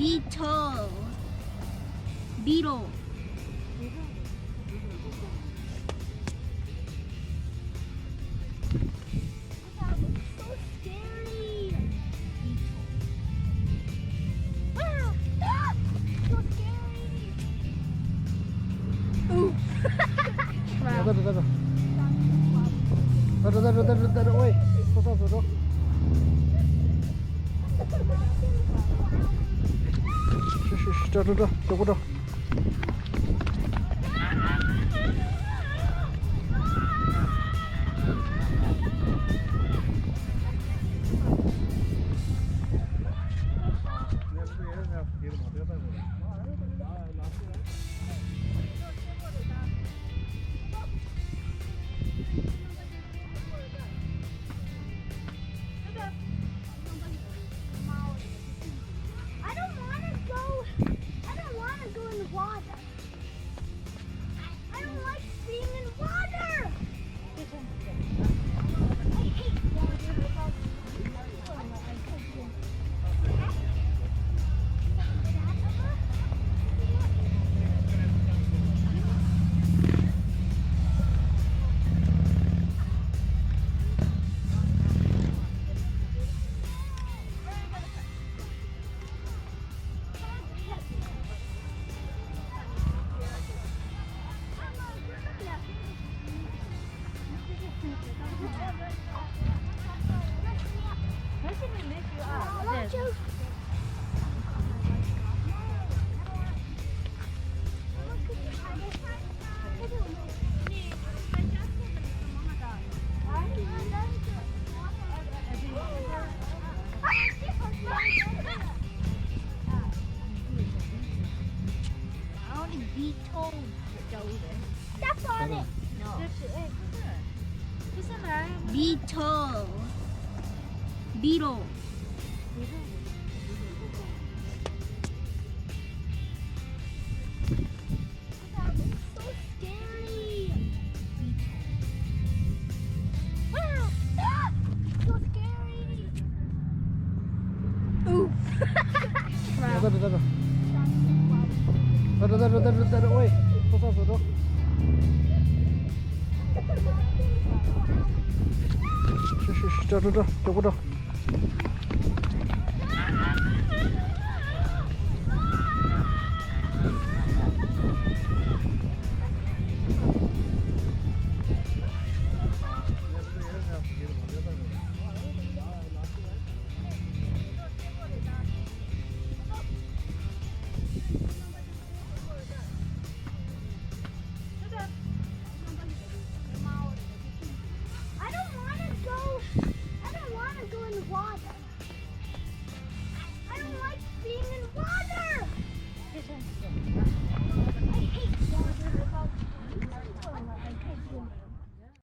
Beetle. Beetle. That looks so scary. Wow. Ah, so scary. Ooh. Taruh. Oi, susah suruh. Dah. Cukup dah. I don't want to go in the water. I don't like being in water. I hate Beetle. Step on it. Beetle. Beetle. That looks so scary. Wow. Ah, so scary. Ooh. Taruh. Oi, susah suruh. Dah. Cukup dah.